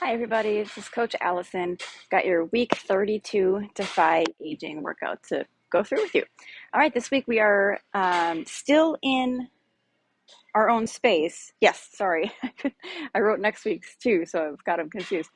Hi everybody, this is Coach Allison. Got your week 32 Defy aging workout to go through with you. All right, this week we are still in our own space. Yes, sorry, I wrote next week's too, so I've got them confused.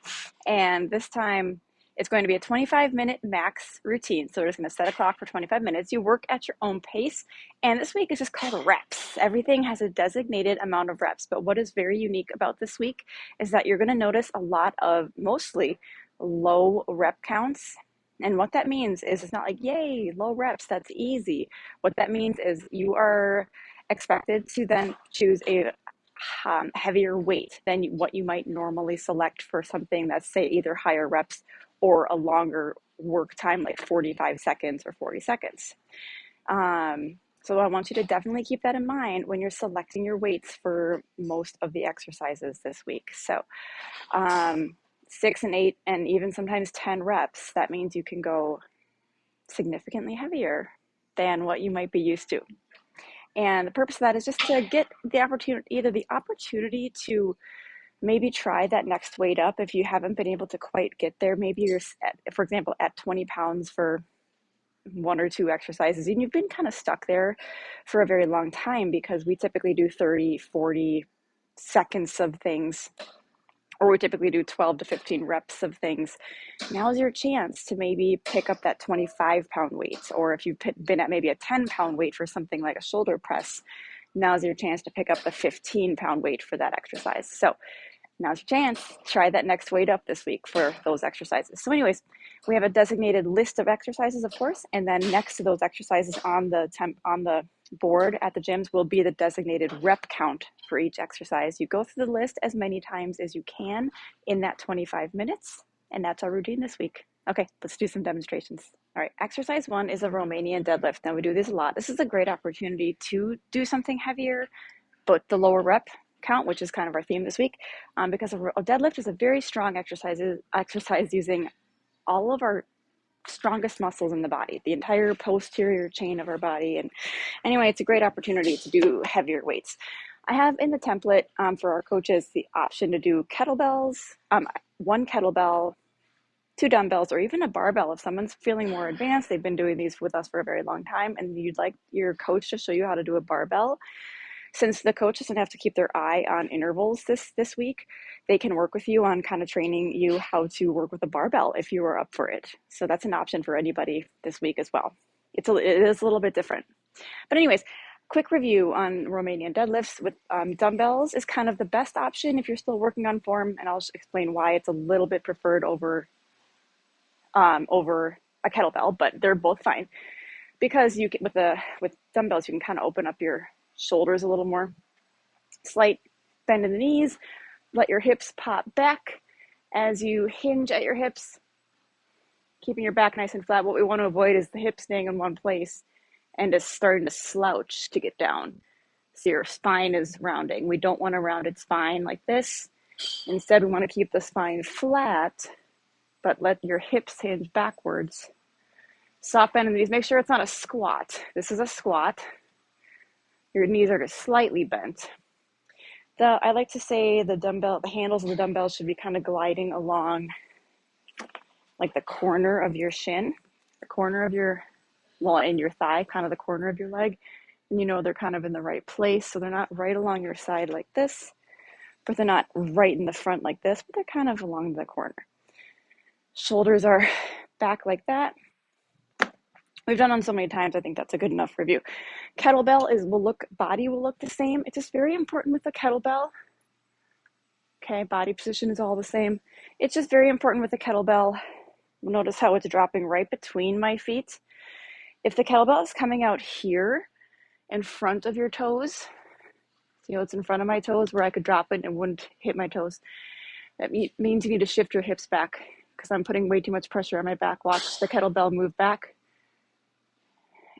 And this time it's going to be a 25-minute max routine. So we're just going to set a clock for 25 minutes. You work at your own pace. And this week is just called reps. Everything has a designated amount of reps. But what is very unique about this week is that you're going to notice a lot of mostly low rep counts. And what that means is it's not like, yay, low reps, that's easy. What that means is you are expected to then choose a heavier weight than what you might normally select for something that's, say, either higher reps or a longer work time, like 45 seconds or 40 seconds. So I want you to definitely keep that in mind when you're selecting your weights for most of the exercises this week. So 6 and 8 and even sometimes 10 reps, that means you can go significantly heavier than what you might be used to. And the purpose of that is just to get the opportunity, either the opportunity to maybe try that next weight up if you haven't been able to quite get there. Maybe you're, for example, at 20 pounds for one or two exercises and you've been kind of stuck there for a very long time because we typically do 30, 40 seconds of things, or we typically do 12 to 15 reps of things. Now's your chance to maybe pick up that 25-pound weight, or if you've been at maybe a 10-pound weight for something like a shoulder press, now's your chance to pick up the 15-pound weight for that exercise. So now's your chance. Try that next weight up this week for those exercises. So anyways, we have a designated list of exercises, of course, and then next to those exercises on the board at the gyms will be the designated rep count for each exercise. You go through the list as many times as you can in that 25 minutes, and that's our routine this week. Okay, let's do some demonstrations. All right, exercise 1 is a Romanian deadlift. Now we do this a lot. This is a great opportunity to do something heavier, but the lower rep count, which is kind of our theme this week, because a deadlift is a very strong exercise using all of our strongest muscles in the body, the entire posterior chain of our body. And anyway, it's a great opportunity to do heavier weights. I have in the template for our coaches the option to do kettlebells, one kettlebell, 2 dumbbells, or even a barbell. If someone's feeling more advanced, they've been doing these with us for a very long time, and you'd like your coach to show you how to do a barbell, since the coach doesn't have to keep their eye on intervals this week, they can work with you on kind of training you how to work with a barbell if you are up for it. So that's an option for anybody this week as well. It is a little bit different. But anyways, quick review on Romanian deadlifts with dumbbells is kind of the best option if you're still working on form, and I'll explain why it's a little bit preferred over a kettlebell, but they're both fine because you can, with dumbbells you can kind of open up your shoulders a little more. Slight bend in the knees, let your hips pop back as you hinge at your hips, keeping your back nice and flat. What we want to avoid is the hips staying in one place and just starting to slouch to get down. So your spine is rounding. We don't want a rounded spine like this. Instead, we want to keep the spine flat, but let your hips hinge backwards. Soft bend in the knees. Make sure it's not a squat. This is a squat. Your knees are just slightly bent. I like to say the handles of the dumbbells should be kind of gliding along like the corner of your shin, the corner of in your thigh, kind of the corner of your leg. And you know they're kind of in the right place. So they're not right along your side like this, but they're not right in the front like this, but they're kind of along the corner. Shoulders are back like that. We've done them so many times, I think that's a good enough review. Kettlebell body will look the same. It's just very important with the kettlebell. Okay, body position is all the same. It's just very important with the kettlebell. Notice how it's dropping right between my feet. If the kettlebell is coming out here in front of your toes, it's in front of my toes where I could drop it and it wouldn't hit my toes. That means you need to shift your hips back because I'm putting way too much pressure on my back. Watch the kettlebell move back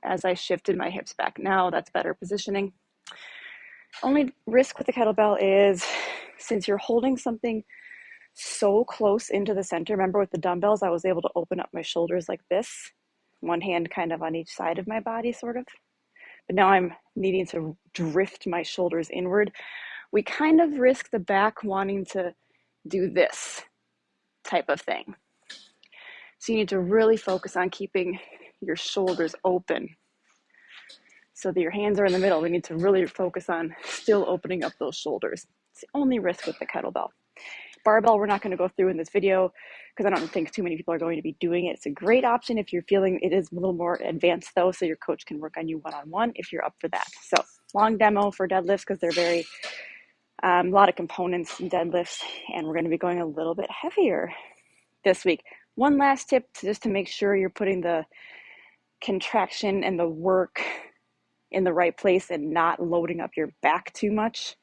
as I shifted my hips back. Now that's better positioning. Only risk with the kettlebell is since you're holding something so close into the center. Remember with the dumbbells, I was able to open up my shoulders like this, one hand kind of on each side of my body, sort of. But now I'm needing to drift my shoulders inward. We kind of risk the back wanting to do this type of thing. So you need to really focus on keeping your shoulders open so that your hands are in the middle. We need to really focus on still opening up those shoulders. It's the only risk with the kettlebell. Barbell, we're not going to go through in this video because I don't think too many people are going to be doing it. It's a great option if you're feeling it is a little more advanced though, so your coach can work on you one-on-one if you're up for that. So long demo for deadlifts because they're very, a lot of components in deadlifts, and we're going to be going a little bit heavier this week. One last tip just to make sure you're putting the contraction and the work in the right place and not loading up your back too much.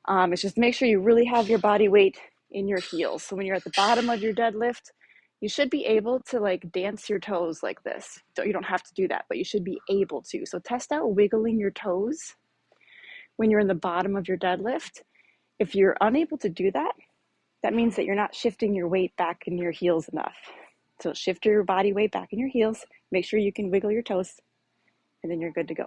It's just make sure you really have your body weight in your heels. So when you're at the bottom of your deadlift, you should be able to like dance your toes like this. You don't have to do that, but you should be able to. So test out wiggling your toes when you're in the bottom of your deadlift. If you're unable to do that, that means that you're not shifting your weight back in your heels enough. So shift your body weight back in your heels, make sure you can wiggle your toes, and then you're good to go.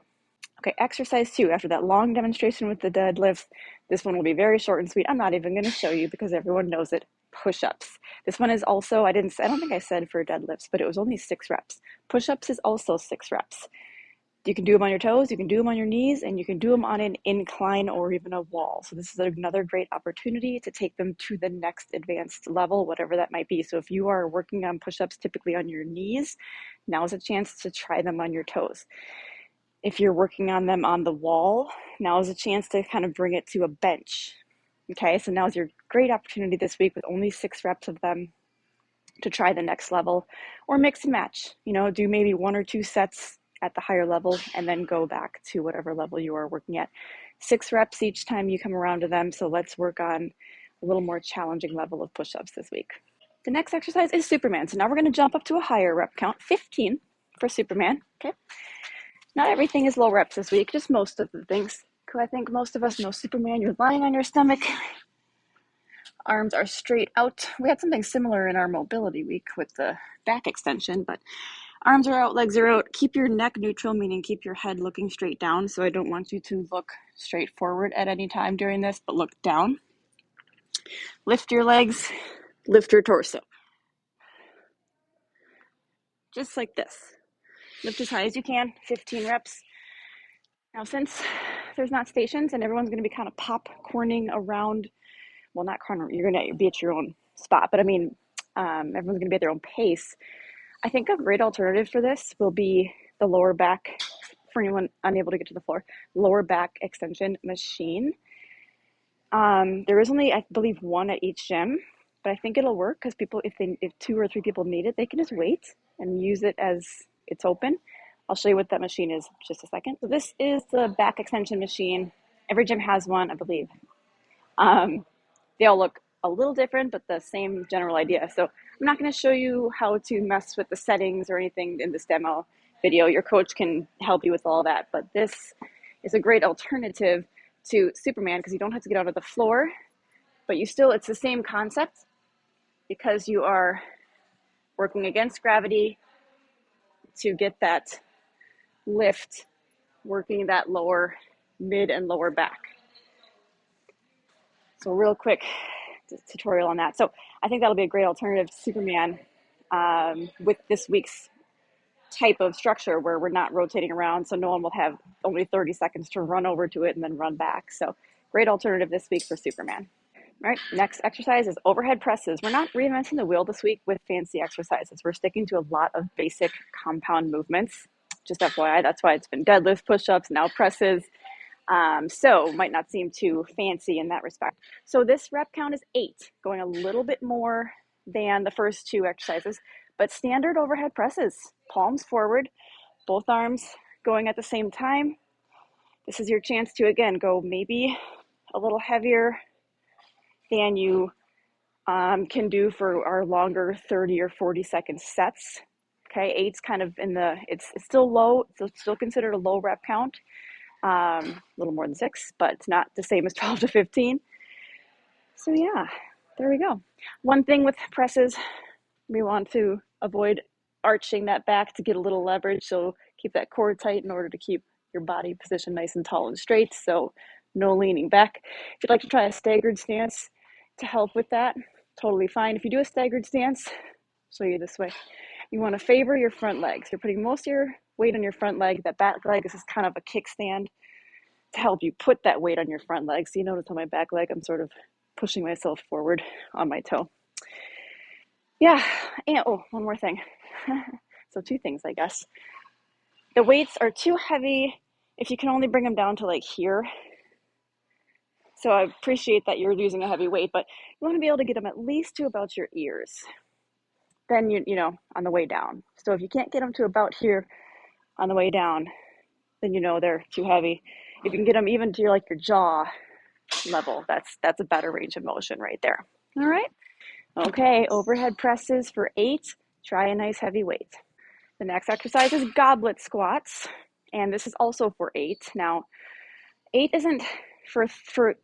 Okay, exercise 2. After that long demonstration with the deadlift, this one will be very short and sweet. I'm not even going to show you because everyone knows it. Push-ups. This one is also, I don't think I said for deadlifts, but it was only 6 reps. Push-ups is also 6 reps. You can do them on your toes, you can do them on your knees, and you can do them on an incline or even a wall. So this is another great opportunity to take them to the next advanced level, whatever that might be. So if you are working on push-ups typically on your knees, now is a chance to try them on your toes. If you're working on them on the wall, now is a chance to kind of bring it to a bench. Okay, so now is your great opportunity this week with only 6 reps of them to try the next level, or mix and match. Do maybe 1 or 2 sets at the higher level and then go back to whatever level you are working at. 6 reps each time you come around to them, so let's work on a little more challenging level of push-ups this week. The next exercise is Superman. So now we're going to jump up to a higher rep count, 15 for Superman. Okay. Not everything is low reps this week, just most of the things. I think most of us know Superman. You're lying on your stomach. Arms are straight out. We had something similar in our mobility week with the back extension, but arms are out, legs are out. Keep your neck neutral, meaning keep your head looking straight down. So I don't want you to look straight forward at any time during this, but look down. Lift your legs, lift your torso. Just like this. Lift as high as you can, 15 reps. Now, since there's not stations and everyone's going to be kind of popcorning around, well, not corner, you're going to be at your own spot, but everyone's going to be at their own pace. I think a great alternative for this will be the lower back, for anyone unable to get to the floor, lower back extension machine. There is only, I believe, 1 at each gym, but I think it'll work because if 2 or 3 people need it, they can just wait and use it as it's open. I'll show you what that machine is in just a second. So this is the back extension machine. Every gym has one, I believe. They all look a little different, but the same general idea. So I'm not going to show you how to mess with the settings or anything in this demo video. Your coach can help you with all that, but this is a great alternative to Superman because you don't have to get out of the floor, but it's the same concept because you are working against gravity to get that lift, working that lower, mid and lower back. So real quick tutorial on that. So I think that'll be a great alternative to Superman with this week's type of structure where we're not rotating around, so no one will have only 30 seconds to run over to it and then run back. So great alternative this week for Superman. All right, next exercise is overhead presses. We're not reinventing the wheel this week with fancy exercises. We're sticking to a lot of basic compound movements. Just FYI, that's why it's been deadlifts, push-ups, now presses. So might not seem too fancy in that respect. So this rep count is 8, going a little bit more than the first 2 exercises, but standard overhead presses, palms forward, both arms going at the same time. This is your chance to, again, go maybe a little heavier than you can do for our longer 30 or 40 second sets. Okay, 8's kind of it's still low, it's still considered a low rep count. A little more than 6, but it's not the same as 12 to 15. So yeah, there we go. One thing with presses, we want to avoid arching that back to get a little leverage. So keep that core tight in order to keep your body positioned nice and tall and straight. So no leaning back. If you'd like to try a staggered stance to help with that, totally fine. If you do a staggered stance, I'll show you this way. You want to favor your front legs. You're putting most of your weight on your front leg. That back leg is kind of a kickstand to help you put that weight on your front leg. So you notice on my back leg, I'm sort of pushing myself forward on my toe. Yeah, and oh, one more thing. So 2 things, I guess. The weights are too heavy if you can only bring them down to like here. So I appreciate that you're using a heavy weight, but you want to be able to get them at least to about your ears. Then you know, on the way down. So if you can't get them to about here on the way down, then you know they're too heavy. If you can get them even to your jaw level, that's a better range of motion right there. All right. Okay, overhead presses for 8. Try a nice heavy weight. The next exercise is goblet squats, and this is also for 8. Now, 8 isn't for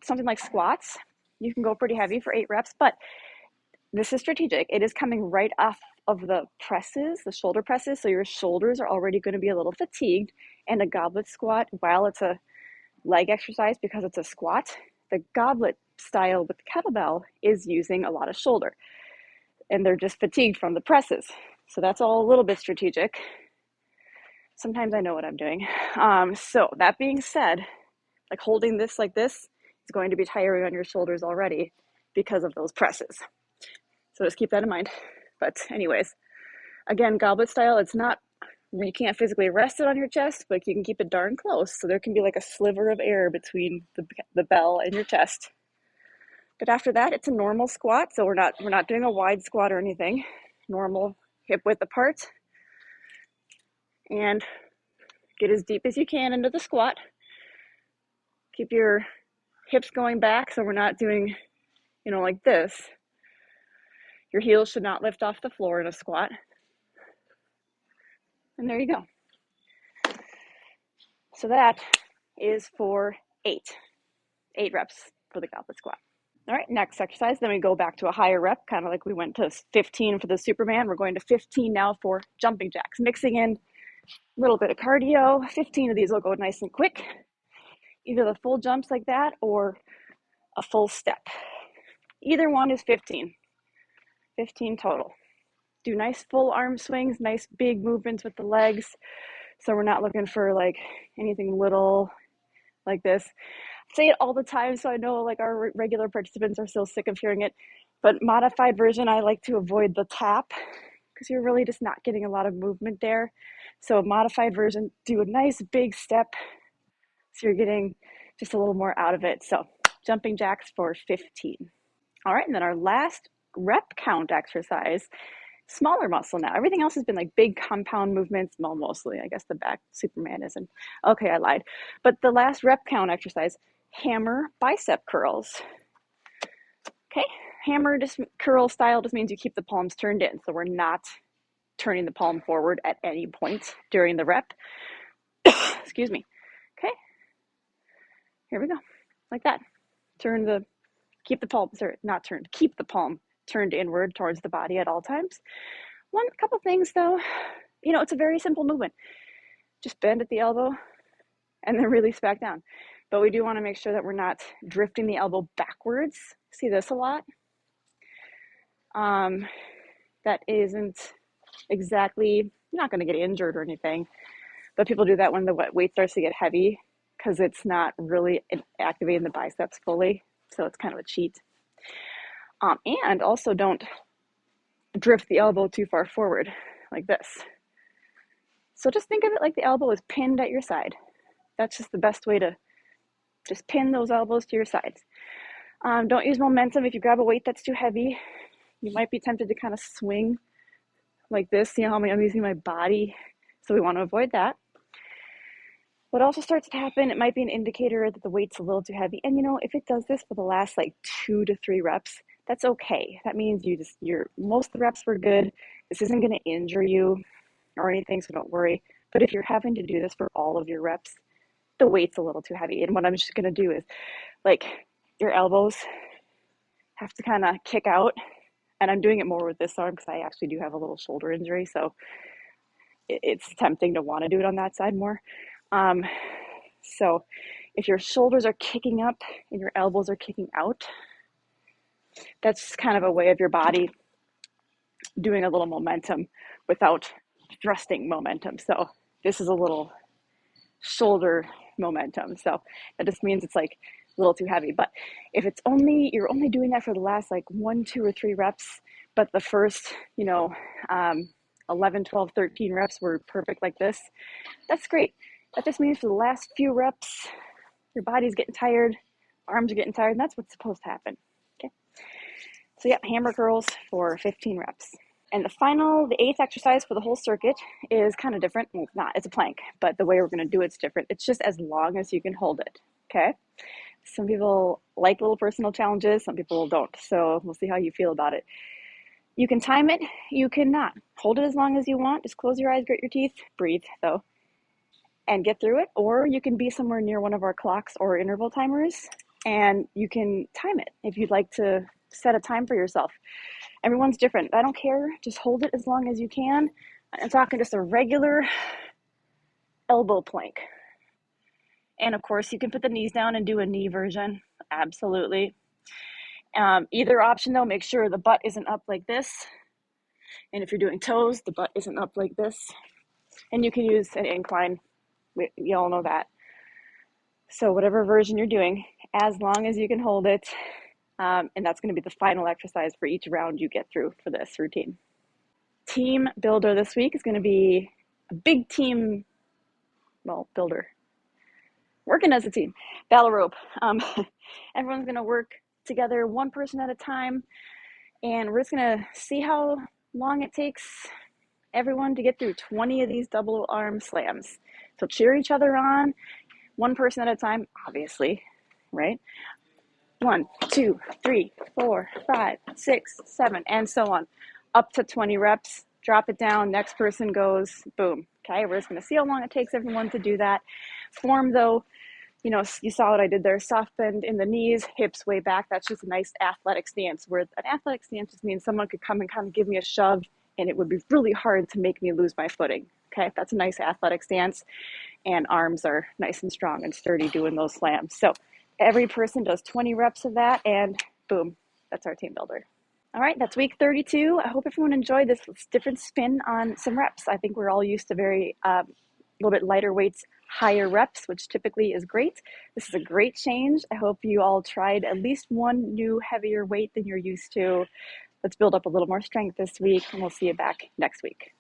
something like squats. You can go pretty heavy for 8 reps, but this is strategic. It is coming right off of the presses, the shoulder presses, so your shoulders are already going to be a little fatigued. And a goblet squat, while it's a leg exercise because it's a squat, the goblet style with kettlebell is using a lot of shoulder, and they're just fatigued from the presses. So that's all a little bit strategic. Sometimes I know what I'm doing. So that being said, like holding this like this is going to be tiring on your shoulders already because of those presses. So just keep that in mind. But anyways, again, goblet style, it's not, you can't physically rest it on your chest, but you can keep it darn close. So there can be like a sliver of air between the bell and your chest. But after that, it's a normal squat. So we're not doing a wide squat or anything. Normal hip width apart. And get as deep as you can into the squat. Keep your hips going back so we're not doing, like this. Your heels should not lift off the floor in a squat. And there you go. So that is for 8 reps for the goblet squat. All right, next exercise. Then we go back to a higher rep, kind of like we went to 15 for the Superman. We're going to 15 now for jumping jacks, mixing in a little bit of cardio. 15 of these will go nice and quick. Either the full jumps like that or a full step. Either one is 15. 15 total. Do nice full arm swings, nice big movements with the legs. So we're not looking for like anything little like this. I say it all the time, so I know like our regular participants are still sick of hearing it. But modified version, I like to avoid the tap because you're really just not getting a lot of movement there. So modified version, do a nice big step so you're getting just a little more out of it. So jumping jacks for 15. All right, and then our last rep count exercise, smaller muscle now. Everything else has been like big compound movements. Well, mostly, I guess the back Superman isn't. Okay, I lied. But the last rep count exercise, hammer bicep curls. Okay, hammer curl style just means you keep the palms turned in. So we're not turning the palm forward at any point during the rep. Excuse me. Okay, here we go. Like that. Keep the palm turned inward towards the body at all times. Couple things though, it's a very simple movement. Just bend at the elbow and then release back down. But we do want to make sure that we're not drifting the elbow backwards. See this a lot? That isn't exactly, you're not going to get injured or anything, but people do that when the weight starts to get heavy because it's not really activating the biceps fully. So it's kind of a cheat. And also don't drift the elbow too far forward like this. So just think of it like the elbow is pinned at your side. That's just the best way to just pin those elbows to your sides. Don't use momentum. If you grab a weight that's too heavy, you might be tempted to kind of swing like this. See how I'm using my body? So we want to avoid that. What also starts to happen, it might be an indicator that the weight's a little too heavy. And if it does this for the last like 2 to 3 reps, that's okay. That means most of the reps were good. This isn't going to injure you or anything, so don't worry. But if you're having to do this for all of your reps, the weight's a little too heavy. And what I'm just going to do is like your elbows have to kind of kick out. And I'm doing it more with this arm because I actually do have a little shoulder injury. So it's tempting to want to do it on that side more. So if your shoulders are kicking up and your elbows are kicking out, That's kind of a way of your body doing a little momentum without thrusting momentum. So this is a little shoulder momentum. So that just means it's like a little too heavy. But if you're only doing that for the last like 1, 2, or 3 reps, but the first, 11, 12, 13 reps were perfect like this, that's great. That just means for the last few reps, your body's getting tired, arms are getting tired, and that's what's supposed to happen. Okay. So yeah, hammer curls for 15 reps. And the eighth exercise for the whole circuit is kind of different. Well, it's a plank, but the way we're going to do it's different. It's just as long as you can hold it, okay? Some people like little personal challenges, some people don't. So we'll see how you feel about it. You can time it, you cannot. Hold it as long as you want. Just close your eyes, grit your teeth, breathe though, and get through it. Or you can be somewhere near one of our clocks or interval timers, and you can time it if you'd like to set a time for yourself. Everyone's different. I don't care. Just hold it as long as you can. I'm talking just a regular elbow plank. And of course, you can put the knees down and do a knee version. Absolutely. Either option though, make sure the butt isn't up like this. And if you're doing toes, the butt isn't up like this. And you can use an incline. You all know that. So whatever version you're doing, as long as you can hold it, and that's going to be the final exercise for each round you get through for this routine. Team builder this week is going to be a big team, builder. Working as a team, battle rope. Everyone's going to work together, one person at a time, and we're just going to see how long it takes everyone to get through 20 of these double arm slams. So cheer each other on, one person at a time, obviously, right? 1, 2, 3, 4, 5, 6, 7, and so on. Up to 20 reps, drop it down, next person goes, boom. Okay, we're just going to see how long it takes everyone to do that. Form though, you saw what I did there, soft bend in the knees, hips way back. That's just a nice athletic stance, where an athletic stance just means someone could come and kind of give me a shove and it would be really hard to make me lose my footing. Okay, that's a nice athletic stance, and arms are nice and strong and sturdy doing those slams. So every person does 20 reps of that, and boom, that's our team builder. All right, that's week 32. I hope everyone enjoyed this different spin on some reps. I think we're all used to very little bit lighter weights, higher reps, which typically is great. This is a great change. I hope you all tried at least one new heavier weight than you're used to. Let's build up a little more strength this week, and we'll see you back next week.